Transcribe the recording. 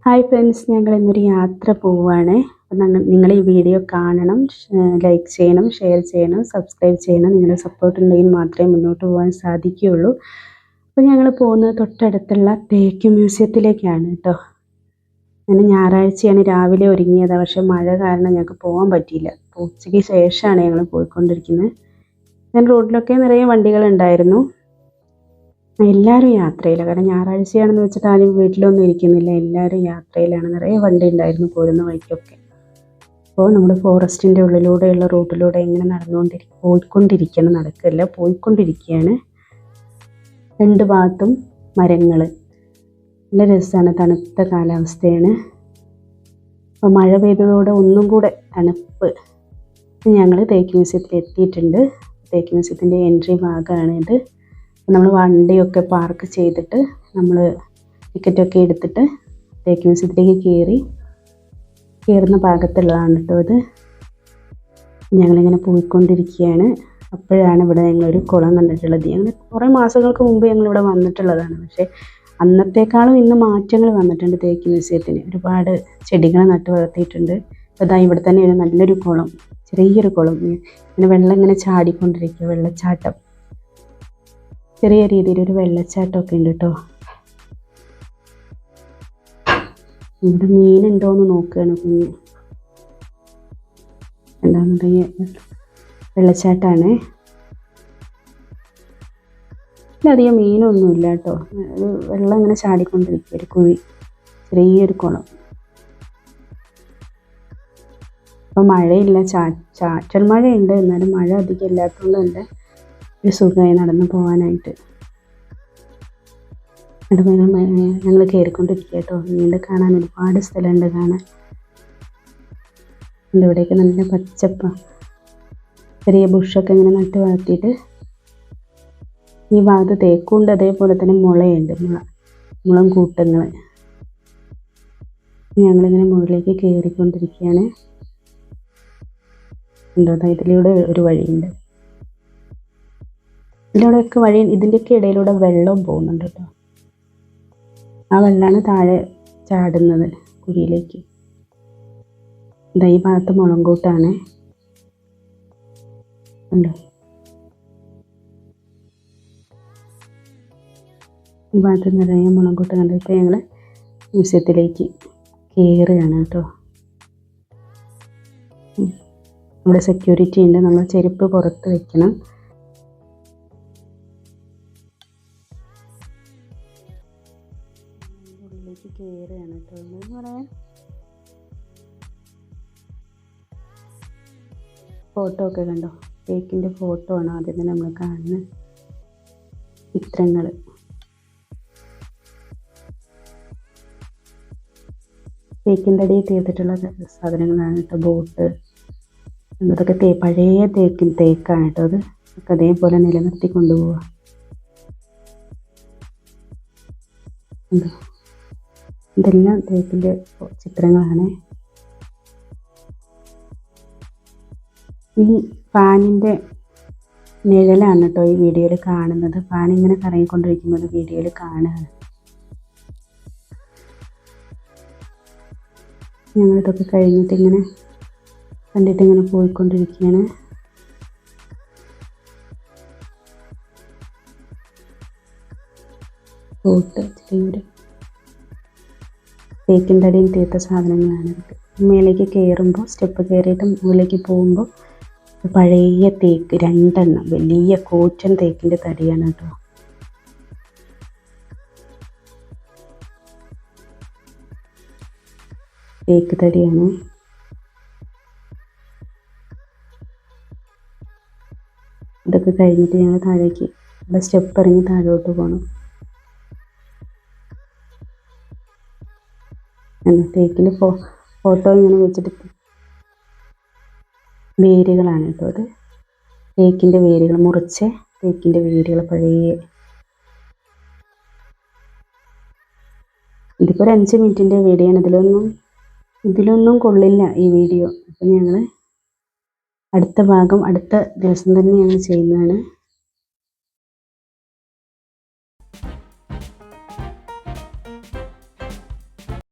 Hi friends, ഞങ്ങൾ ഇന്നൊരു യാത്ര പോവുകയാണ്. അപ്പം നിങ്ങൾ ഈ വീഡിയോ കാണണം, ലൈക്ക് ചെയ്യണം, ഷെയർ ചെയ്യണം, സബ്സ്ക്രൈബ് ചെയ്യണം. നിങ്ങളുടെ സപ്പോർട്ട് ഉണ്ടെങ്കിൽ മാത്രമേ മുന്നോട്ട് പോകാൻ സാധിക്കുകയുള്ളൂ. അപ്പോൾ ഞങ്ങൾ പോകുന്നത് തൊട്ടടുത്തുള്ള തേക്ക് മ്യൂസിയത്തിലേക്കാണ് കേട്ടോ. ഞാൻ ഞായറാഴ്ചയാണ് രാവിലെ ഒരുങ്ങിയത്, പക്ഷേ മഴ കാരണം ഞങ്ങൾക്ക് പോകാൻ പറ്റിയില്ല. ഉച്ചയ്ക്ക് ശേഷമാണ് ഞങ്ങൾ പോയിക്കൊണ്ടിരിക്കുന്നത്. ഞാൻ റോഡിലൊക്കെ നിറയെ വണ്ടികളുണ്ടായിരുന്നു. എല്ലാവരും യാത്രയിലാണ്. കാരണം ഞായറാഴ്ചയാണെന്ന് വെച്ചിട്ട് ആരും വീട്ടിലൊന്നും ഇരിക്കുന്നില്ല. എല്ലാവരും യാത്രയിലാണ്. നിറയെ വണ്ടി ഉണ്ടായിരുന്നു പോരുന്ന വഴിക്കൊക്കെ. അപ്പോൾ നമ്മൾ ഫോറസ്റ്റിൻ്റെ ഉള്ളിലൂടെയുള്ള റൂട്ടിലൂടെ ഇങ്ങനെ പോയിക്കൊണ്ടിരിക്കുകയാണ്. രണ്ട് ഭാഗത്തും മരങ്ങൾ. നല്ല രസമാണ്, തണുത്ത കാലാവസ്ഥയാണ്. അപ്പോൾ മഴ പെയ്തതോടെ ഒന്നും കൂടെ തണുപ്പ്. ഞങ്ങൾ തേക്ക് മ്യൂസിയത്തിൽ എത്തിയിട്ടുണ്ട്. തേക്ക് മ്യൂസിയത്തിൻ്റെ എൻട്രി ഭാഗമാണിത്. നമ്മൾ വണ്ടിയൊക്കെ പാർക്ക് ചെയ്തിട്ട് നമ്മൾ ടിക്കറ്റൊക്കെ എടുത്തിട്ട് തേക്ക് മ്യൂസിയത്തിലേക്ക് കയറുന്ന ഭാഗത്തുള്ളതാണ് കേട്ടോ ഇത്. ഞങ്ങളിങ്ങനെ പോയിക്കൊണ്ടിരിക്കുകയാണ്. അപ്പോഴാണ് ഇവിടെ ഞങ്ങളൊരു കുളം കണ്ടിട്ടുള്ളത്. ഞങ്ങൾ കുറേ മാസങ്ങൾക്ക് മുമ്പ് ഞങ്ങളിവിടെ വന്നിട്ടുള്ളതാണ്. പക്ഷേ അന്നത്തേക്കാളും ഇന്ന് മാറ്റങ്ങൾ വന്നിട്ടുണ്ട്. തേക്ക് മ്യൂസിയത്തിന് ഒരുപാട് ചെടികൾ നട്ടു വളർത്തിയിട്ടുണ്ട്. അതാ ഇവിടെ തന്നെ ഒരു നല്ലൊരു കുളം, ചെറിയൊരു കുളം. ഇങ്ങനെ വെള്ളം ഇങ്ങനെ ചാടിക്കൊണ്ടിരിക്കുക, വെള്ളച്ചാട്ടം. ചെറിയ രീതിയിലൊരു വെള്ളച്ചാട്ടമൊക്കെ ഉണ്ട് കേട്ടോ. ഇവിടെ മീനുണ്ടോയെന്ന് നോക്കുകയാണ് കുഞ്ഞ്. എന്താണെന്നുണ്ടെങ്കിൽ വെള്ളച്ചാട്ടമാണ്. ഇതിലധികം മീനൊന്നുമില്ല കേട്ടോ. ഒരു വെള്ളം ഇങ്ങനെ ചാടിക്കൊണ്ടിരിക്കുക, ഒരു കുഴി, ചെറിയൊരു കുളം. അപ്പോൾ മഴയില്ല, ചാറ്റൽ മഴയുണ്ട്. എന്നാലും മഴ അധികം ഇല്ലാത്തതുകൊണ്ട് തന്നെ ഒരു സുഖമായി നടന്നു പോകാനായിട്ട്. ഞങ്ങൾ കയറിക്കൊണ്ടിരിക്കുക കേട്ടോ. നീണ്ട കാണാൻ ഒരുപാട് സ്ഥലമുണ്ട് കാണാൻ. ഇവിടെയൊക്കെ നല്ല പച്ചപ്പാണ്. ചെറിയ ബുഷൊക്കെ ഇങ്ങനെ നട്ട് വളർത്തിയിട്ട് ഈ ഭാഗത്ത് തേക്കുണ്ട്. അതേപോലെ തന്നെ മുളയുണ്ട്, മുളം കൂട്ടങ്ങൾ. ഞങ്ങളിങ്ങനെ മുകളിലേക്ക് കയറിക്കൊണ്ടിരിക്കുകയാണ്. ഉണ്ടോ, ഇതിലൂടെ ഒരു വഴിയുണ്ട്. ഇതിലൂടെയൊക്കെ ഇതിൻ്റെയൊക്കെ ഇടയിലൂടെ വെള്ളം പോകുന്നുണ്ട് കേട്ടോ. ആ വെള്ളമാണ് താഴെ ചാടുന്നത് കുഴിയിലേക്ക്. ഈ ഭാഗത്ത് മുളങ്കൂട്ടാണ്. ഉണ്ടോ, ഈ ഭാഗത്ത് നിറയെ മുളങ്കൂട്ട് കണ്ടു. ഇപ്പോൾ ഞങ്ങൾ മ്യൂസിയത്തിലേക്ക് കയറുകയാണ് കേട്ടോ. ഇവിടെ സെക്യൂരിറ്റി ഉണ്ട്. നമ്മൾ ചെരുപ്പ് പുറത്ത് വെക്കണം. ഉള്ളിലേക്ക് കയറുകയാണ് കേട്ടോ. എന്ന് പറയാൻ ഫോട്ടോ ഒക്കെ കണ്ടോ, തേക്കിൻ്റെ ഫോട്ടോ ആണ് ആദ്യം തന്നെ നമ്മൾ കാണുന്ന ചിത്രങ്ങൾ. തേക്കിൻ്റെ അടിയിൽ തീർത്തിട്ടുള്ള സാധനങ്ങളാണ് കേട്ടോ. ബോട്ട്, അതൊക്കെ പഴയ തേക്കാണ് കേട്ടോ. അത് ഒക്കെ അതേപോലെ നിലനിർത്തി കൊണ്ടുപോവുക. ഇതെല്ലാം തേക്കിൻ്റെ ചിത്രങ്ങളാണ്. ഈ ഫാനിൻ്റെ നിഴലാണ് കേട്ടോ ഈ വീഡിയോയിൽ കാണുന്നത്. ഫാൻ ഇങ്ങനെ കറങ്ങിക്കൊണ്ടിരിക്കുമ്പോൾ വീഡിയോയിൽ കാണുകയാണ്. ഞങ്ങളിതൊക്കെ കഴിഞ്ഞിട്ട് ഇങ്ങനെ കണ്ടിട്ട് ഇങ്ങനെ പോയിക്കൊണ്ടിരിക്കുകയാണ്. ബോട്ട്, ചെറിയൊരു തേക്കിൻ്റെ അടിയിൽ തീർത്ത സാധനങ്ങളാണ്. മേലേക്ക് കയറുമ്പോൾ സ്റ്റെപ്പ് കയറിയിട്ട് മുകളിലേക്ക് പോകുമ്പോൾ പഴയ തേക്ക് 2 എണ്ണം, വലിയ കൂറ്റൻ തേക്കിൻ്റെ തടിയാണ് കേട്ടോ. തേക്ക് തടിയാണ്. ഇതൊക്കെ കഴിഞ്ഞിട്ട് ഞങ്ങൾ താഴേക്ക് ഇവിടെ സ്റ്റെപ്പ് ഇറങ്ങി താഴോട്ട് പോകണം. തേക്കിൻ്റെ ഫോട്ടോ ഇങ്ങനെ വെച്ചിട്ട് വേരുകളാണ് കേട്ടോ. അത് തേക്കിൻ്റെ വേരുകൾ, മുറിച്ച തേക്കിൻ്റെ വേരുകൾ പഴയ. ഇതിപ്പോൾ ഒരു 5 മിനിറ്റിൻ്റെ വീഡിയോ ആണ്. ഇതിലൊന്നും കൊള്ളില്ല ഈ വീഡിയോ. അപ്പം ഞങ്ങൾ അടുത്ത ഭാഗം അടുത്ത ദിവസം തന്നെ ഞങ്ങൾ ചെയ്യുന്നതാണ്.